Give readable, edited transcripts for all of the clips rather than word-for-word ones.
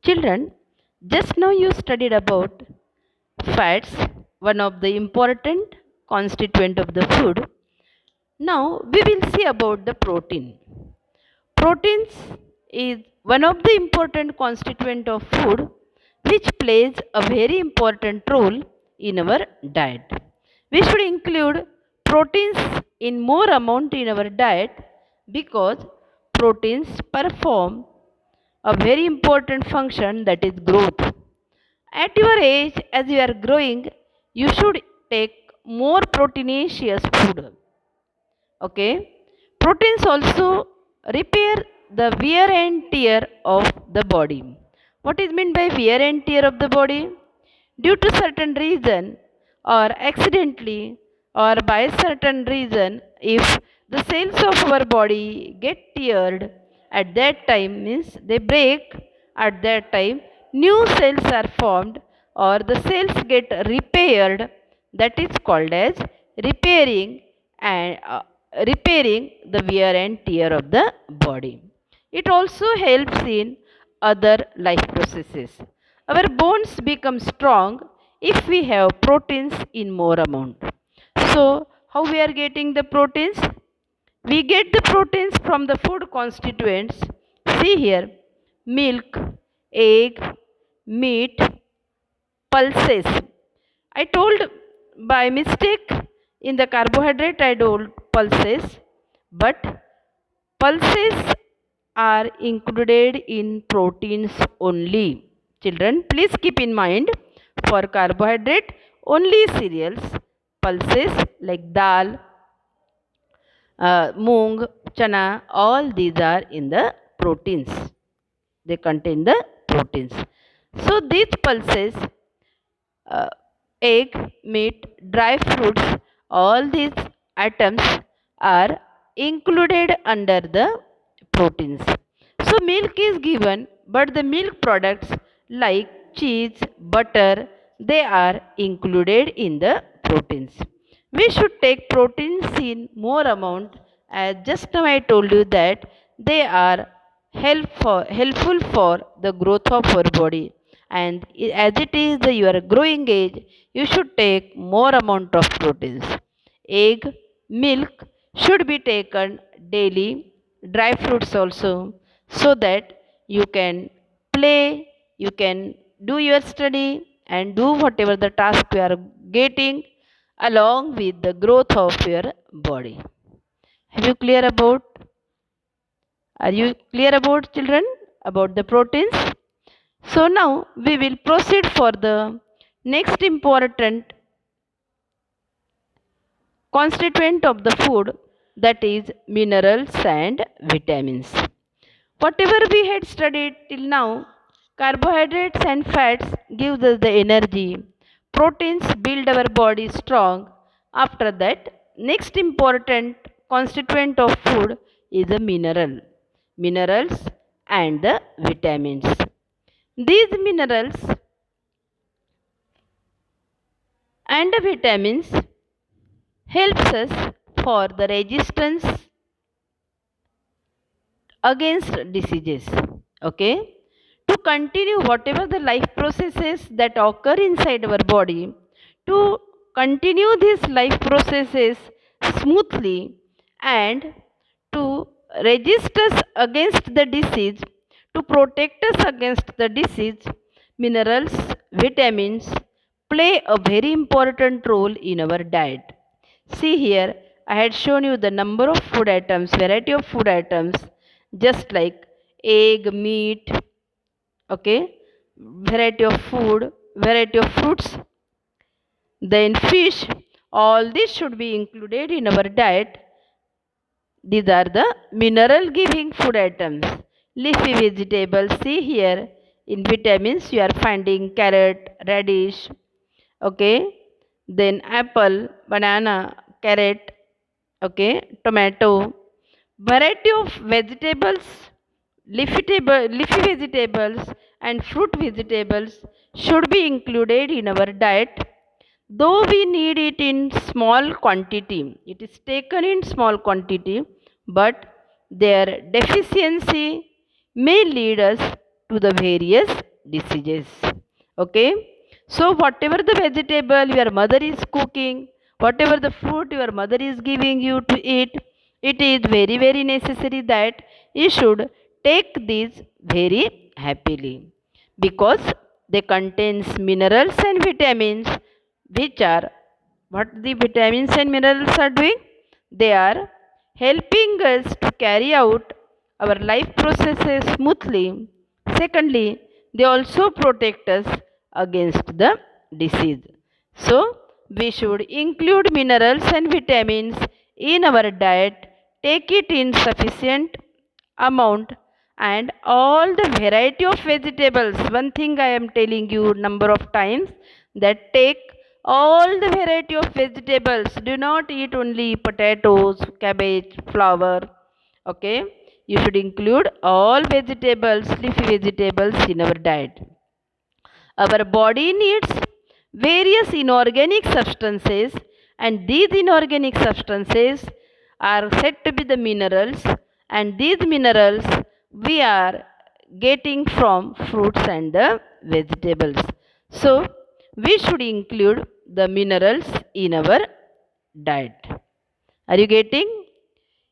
Children, just now you studied about fats, one of the important constituent of the food. Now we will see about the protein. Proteins is one of the important constituent of food which plays a very important role in our diet. We should include proteins in more amount in our diet because proteins perform a very important function, that is growth. At your age, as you are growing, you should take more proteinaceous food. Okay. Proteins also repair the wear and tear of the body. What is meant by wear and tear of the body? Due to certain reason or accidentally or by certain reason, if the cells of our body get teared, at that time means they break, at that time new cells are formed or the cells get repaired, that is called as repairing and repairing the wear and tear of the body. It also helps in other life processes. Our bones become strong if we have proteins in more amount. So how we are getting the proteins? We get the proteins from the food constituents. See here: milk, egg, meat, pulses. I told by mistake in the carbohydrate, I told pulses, but pulses are included in proteins only. Children, please keep in mind, for carbohydrate only cereals, pulses like dal, moong, chana, all these are in the proteins. They contain the proteins. So these pulses, uh, egg, meat, dry fruits, all these items are included under the proteins. So milk is given, but the milk products like cheese, butter, they are included in the proteins. We should take proteins in more amount, as just now I told you that they are helpful for the growth of our body, and as it is your growing age, you should take more amount of proteins. Egg, milk should be taken daily, dry fruits also, so that you can play, you can do your study and do whatever the task you are getting along with the growth of your body. Have you clear about? Are you clear about, children, about the proteins? So now we will proceed for the next important constituent of the food, that is minerals and vitamins. Whatever we had studied till now, carbohydrates and fats gives us the energy, proteins build our body strong. After that, next important constituent of food is the minerals and the vitamins. These minerals and the vitamins helps us for the resistance against diseases. Okay, to continue whatever the life processes that occur inside our body, to continue these life processes smoothly and to resist us against the disease, to protect us against the disease, minerals, vitamins play a very important role in our diet. See here, I had shown you the number of food items, variety of food items, just like egg, meat, okay, variety of food, variety of fruits, then fish, all this should be included in our diet. These are the mineral giving food items. Leafy vegetables, see here, in vitamins you are finding carrot, radish, okay, then apple, banana, carrot, okay, tomato, variety of vegetables, leafy vegetables and fruit vegetables should be included in our diet. Though we need it in small quantity, it is taken in small quantity, but their deficiency may lead us to the various diseases. Okay, so whatever the vegetable your mother is cooking, whatever the fruit your mother is giving you to eat, it is very very necessary that you should take these very happily, because they contains minerals and vitamins, which are what the vitamins and minerals are doing, they are helping us to carry out our life processes smoothly. Secondly, they also protect us against the disease. So we should include minerals and vitamins in our diet, take it in sufficient amount, and all the variety of vegetables. One thing I am telling you number of times, that take all the variety of vegetables. Do not eat only potatoes, cabbage, flower. Okay, you should include all vegetables, leafy vegetables in our diet. Our body needs various inorganic substances, and these inorganic substances are said to be the minerals, and these minerals we are getting from fruits and the vegetables. So, we should include the minerals in our diet. Are you getting?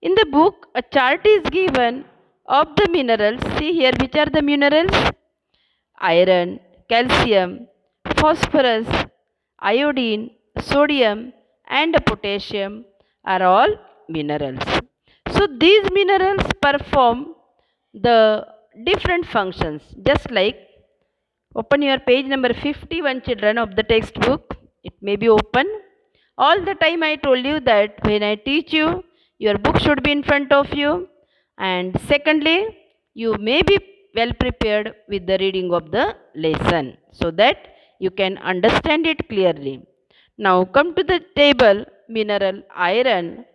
In the book, a chart is given of the minerals. See here, which are the minerals? Iron, calcium, phosphorus, iodine, sodium, and potassium are all minerals. So these minerals perform the different functions, just like, open your page number 51 children of the textbook. It may be open. All the time I told you that when I teach you, your book should be in front of you. And secondly, you may be well prepared with the reading of the lesson so that you can understand it clearly. Now come to the table. Mineral iron,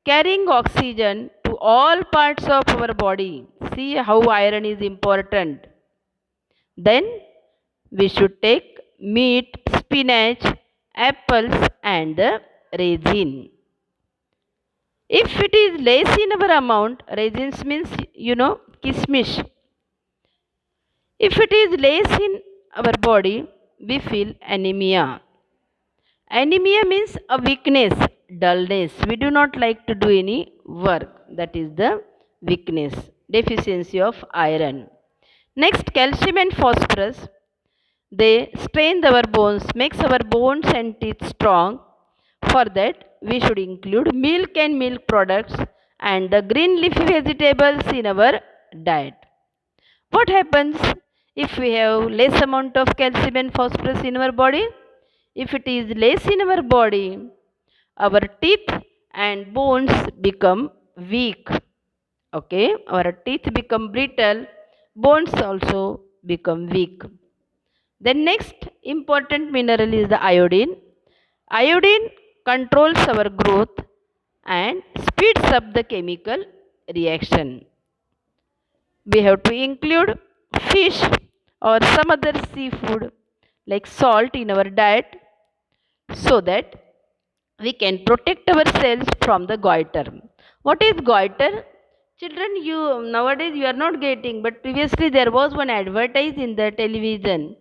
carrying oxygen to all parts of our body. See how iron is important. Then we should take meat, spinach, apples, and the raisin. If it is less in our amount, raisins means kismish. If it is less in our body, we feel anemia. Anemia means a weakness, dullness. We do not like to do any work. That is the weakness, deficiency of iron. Next, calcium and phosphorus. They strain our bones, makes our bones and teeth strong. For that, we should include milk and milk products and the green leafy vegetables in our diet. What happens if we have less amount of calcium and phosphorus in our body? If it is less in our body, our teeth and bones become weak. Okay, our teeth become brittle, bones also become weak. The next important mineral is the iodine. Iodine controls our growth and speeds up the chemical reaction. We have to include fish or some other seafood like salt in our diet so that we can protect ourselves from the goiter. What is goiter? Children, you nowadays you are not getting, but previously there was one advertise in the television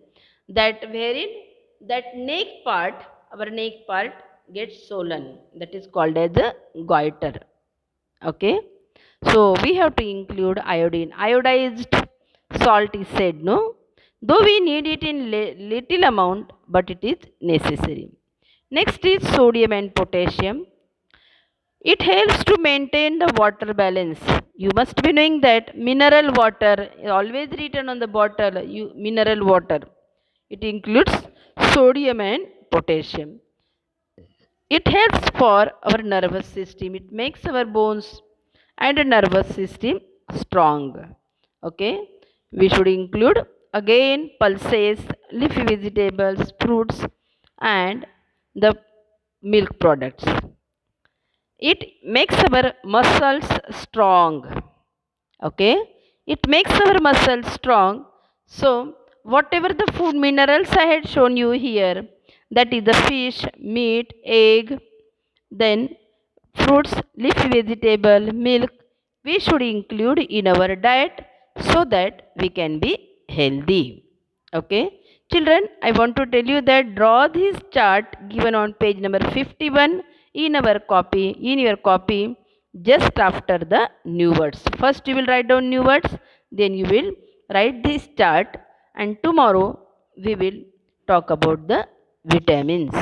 that wherein that neck part, our neck part gets swollen. That is called as a goiter. Okay. So we have to include iodine. Iodized salt is said, no? Though we need it in little amount, but it is necessary. Next is sodium and potassium. It helps to maintain the water balance. You must be knowing that mineral water is always written on the bottle, mineral water. It includes sodium and potassium. It helps for our nervous system. It makes our bones and nervous system strong. Okay. We should include again pulses, leafy vegetables, fruits, and the milk products. It makes our muscles strong. Okay, it makes our muscles strong. So whatever the food minerals I had shown you here, that is the fish, meat, egg, then fruits, leafy vegetable, milk, we should include in our diet so that we can be healthy. Okay, children, I want to tell you that draw this chart given on page number 51 in our copy, in your copy, just after the new words. First you will write down new words, then you will write this chart, and tomorrow we will talk about the vitamins.